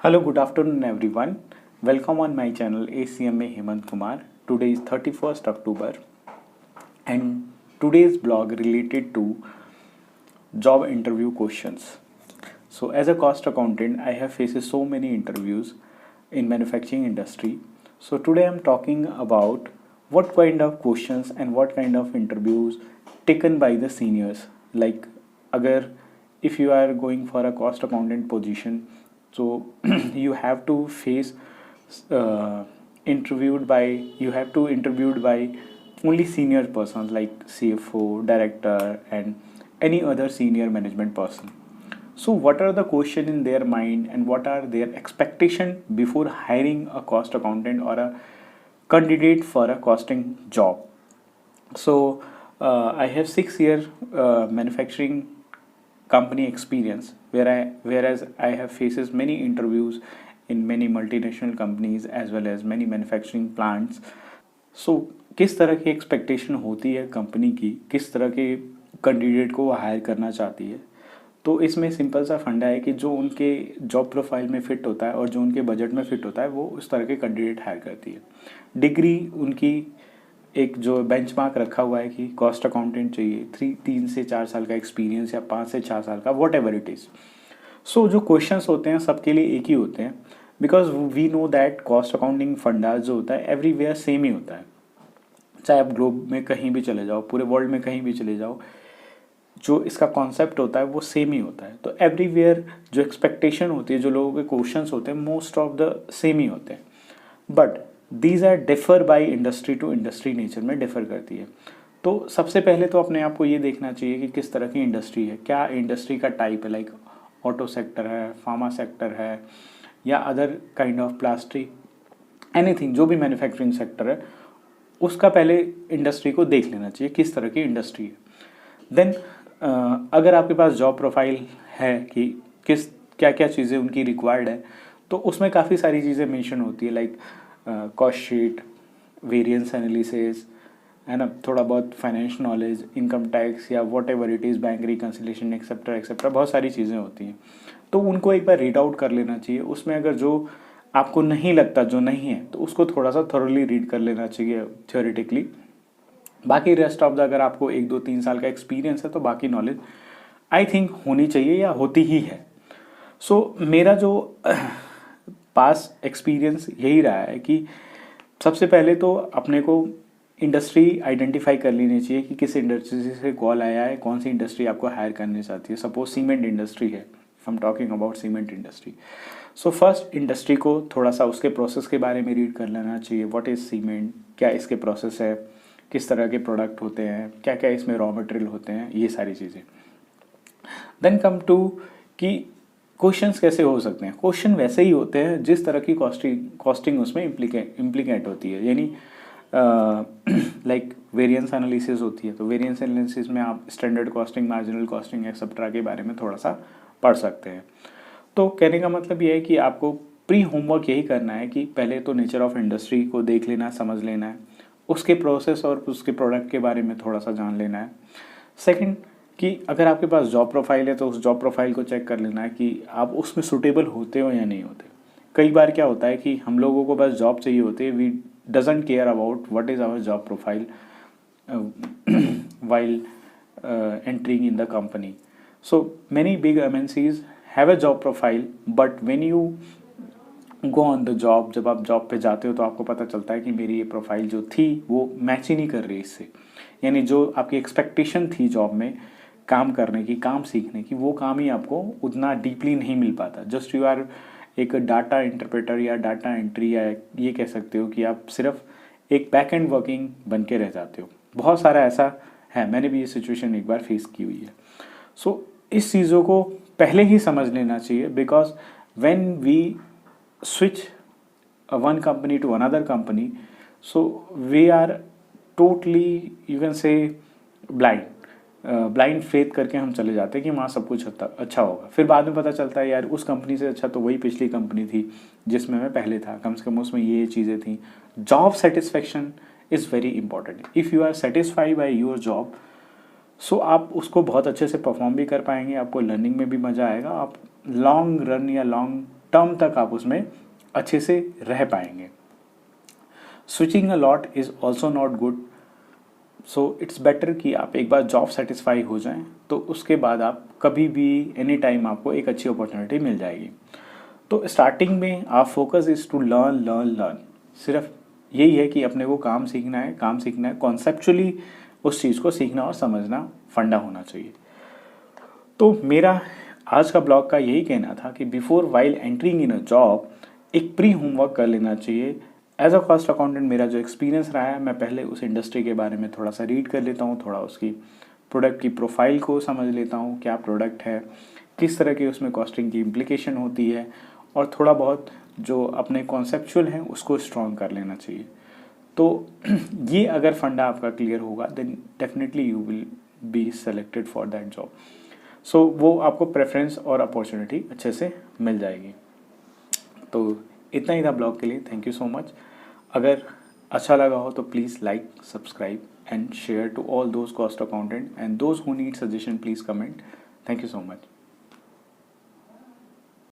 Hello, good afternoon, everyone. Welcome on my channel ACMA Hemant Kumar. Today is 31st October, and today's blog related to job interview questions. So, as a cost accountant, I have faced so many interviews in manufacturing industry. So, today I'm talking about what kind of questions and what kind of interviews taken by the seniors. Like, agar if you are going for a cost accountant position, so you have to face uh, you have to interviewed by only senior persons like CFO, director, and any other senior management person. So what are the question in their mind and what are their expectation before hiring a cost accountant or a candidate for a costing job? So I have 6 year manufacturing company experience whereas I have faces many interviews in many multinational companies as well as many manufacturing plants. सो किस तरह की expectation होती है company की, किस तरह के candidate को वो हायर करना चाहती है। तो इसमें सिंपल सा फंडा है कि जो उनके जॉब प्रोफाइल में फिट होता है और जो उनके बजट में फिट होता है वो उस तरह के कैंडिडेट हायर करती है। डिग्री उनकी एक जो बेंचमार्क रखा हुआ है कि कॉस्ट अकाउंटेंट चाहिए 3 से 4 साल का एक्सपीरियंस या 5 से 6 साल का, वॉट एवर इट इज़। सो जो क्वेश्चंस होते हैं सबके लिए एक ही होते हैं, because we know that cost accounting funda जो होता है एवरीवेयर सेम ही होता है। चाहे आप ग्लोब में कहीं भी चले जाओ, पूरे वर्ल्ड में कहीं भी चले जाओ, जो इसका कॉन्सेप्ट होता है वो सेम ही होता है। तो एवरीवेयर जो एक्सपेक्टेशन होती है, जो लोगों के क्वेश्चंस होते हैं, मोस्ट ऑफ द सेम ही होते हैं। But these are differ by industry to industry, nature में डिफर करती है। तो सबसे पहले तो अपने आप को ये देखना चाहिए कि किस तरह की इंडस्ट्री है, क्या इंडस्ट्री का टाइप है, लाइक ऑटो सेक्टर है, फार्मा सेक्टर है, या other kind of plastic, anything, जो भी मैन्युफैक्चरिंग सेक्टर है उसका पहले इंडस्ट्री को देख लेना चाहिए किस तरह की इंडस्ट्री है। देन अगर आपके पास जॉब प्रोफाइल है कि किस क्या क्या चीज़ें उनकी रिक्वायर्ड है, तो उसमें काफ़ी सारी चीज़ें मेंशन होती है, like cost sheet, variance analysis, है ना, थोड़ा बहुत फाइनेंस नॉलेज, इनकम टैक्स या what ever it is, bank reconciliation etcetera etcetera, बहुत सारी चीज़ें होती हैं। तो उनको एक बार रीड आउट कर लेना चाहिए। उसमें अगर जो आपको नहीं लगता, जो नहीं है, तो उसको थोड़ा सा थोरली रीड कर लेना चाहिए थियोरेटिकली। बाकी रेस्ट ऑफ द, अगर आपको 1 2 3 साल का एक्सपीरियंस है तो बाकी नॉलेज आई थिंक होनी चाहिए या होती ही है। सो मेरा जो पास एक्सपीरियंस यही रहा है कि सबसे पहले तो अपने को इंडस्ट्री आइडेंटिफाई कर लेनी चाहिए कि किस इंडस्ट्री से कॉल आया है, कौन सी इंडस्ट्री आपको हायर करनी चाहती है। सपोज सीमेंट इंडस्ट्री है, I am talking about cement industry. So first industry को थोड़ा सा उसके प्रोसेस के बारे में रीड कर लेना चाहिए। व्हाट इज़ सीमेंट, क्या इसके प्रोसेस है, किस तरह के प्रोडक्ट होते हैं, क्या क्या इसमें रॉ मटेरियल होते हैं, ये सारी चीज़ें। देन कम टू कि क्वेश्चंस कैसे हो सकते हैं। क्वेश्चन वैसे ही होते हैं जिस तरह की कॉस्टिंग उसमें इम्प्लीकेट होती है, यानी लाइक वेरिएंस एनालिसिस होती है, तो वेरिएंस एनालिसिस में आप standard costing, marginal costing etcetera के बारे में थोड़ा सा पढ़ सकते हैं। तो कहने का मतलब ये है कि आपको प्री होमवर्क यही करना है कि पहले तो नेचर ऑफ इंडस्ट्री को देख लेना है, समझ लेना है, उसके प्रोसेस और उसके प्रोडक्ट के बारे में थोड़ा सा जान लेना है। सेकंड कि अगर आपके पास जॉब प्रोफाइल है तो उस जॉब प्रोफाइल को चेक कर लेना है कि आप उसमें सूटेबल होते हो या नहीं होते। कई बार क्या होता है कि हम लोगों को बस जॉब चाहिए होती है, we doesn't care about what is our job profile while entering in the company. So many big MNCs have a job profile, but when you go on the job, जब आप जॉब पे जाते हो तो आपको पता चलता है कि मेरी ये प्रोफाइल जो थी वो मैच ही नहीं कर रही इससे, यानी जो आपकी एक्सपेक्टेशन थी जॉब में काम करने की, काम सीखने की, वो काम ही आपको उतना डीपली नहीं मिल पाता। जस्ट यू आर एक डाटा इंटरप्रेटर या डाटा एंट्री, या ये कह सकते हो कि आप सिर्फ एक बैक एंड वर्किंग बन के रह जाते हो। बहुत सारा ऐसा है, मैंने भी ये सिचुएशन एक बार फेस की हुई है। सो इस चीज़ों को पहले ही समझ लेना चाहिए, because when we switch one company to another company, so we are totally, you can say, blind faith करके हम चले जाते हैं कि वहाँ सब कुछ अच्छा होगा। फिर बाद में पता चलता है यार उस कंपनी से अच्छा तो वही पिछली कंपनी थी जिसमें मैं पहले था, कम से कम उसमें ये चीज़ें थी। Job satisfaction is very important. If you are satisfied by your job, so आप उसको बहुत अच्छे से परफॉर्म भी कर पाएंगे, आपको लर्निंग में भी मज़ा आएगा, आप लॉन्ग रन या लॉन्ग टर्म तक आप उसमें अच्छे से रह पाएंगे। Switching a lot is also not good, so it's better कि आप एक बार जॉब सेटिस्फाई हो जाएं तो उसके बाद आप कभी भी एनी टाइम आपको एक अच्छी अपॉर्चुनिटी मिल जाएगी। तो स्टार्टिंग में आप focus is to learn learn learn, सिर्फ यही है कि अपने को काम सीखना है, कॉन्सेप्चुअली उस चीज़ को सीखना और समझना फंडा होना चाहिए। तो मेरा आज का ब्लॉग का यही कहना था कि before while entering in a job एक प्री होमवर्क कर लेना चाहिए। एज अ कॉस्ट अकाउंटेंट मेरा जो एक्सपीरियंस रहा है, मैं पहले उस इंडस्ट्री के बारे में थोड़ा सा रीड कर लेता हूँ, थोड़ा उसकी प्रोडक्ट की प्रोफाइल को समझ लेता हूँ, क्या प्रोडक्ट है, किस तरह की उसमें कॉस्टिंग की इम्प्लीकेशन होती है, और थोड़ा बहुत जो अपने कॉन्सेप्चुअल हैं उसको स्ट्रॉन्ग कर लेना चाहिए। तो ये अगर फंडा आपका क्लियर होगा then definitely you will be selected for that job. So वो आपको प्रेफरेंस और अपॉर्चुनिटी अच्छे से मिल जाएगी। तो इतना ही था ब्लॉग के लिए। Thank you so much. अगर अच्छा लगा हो तो please like, subscribe and share to all those cost accountant and those who need suggestion, please comment. Thank you so much.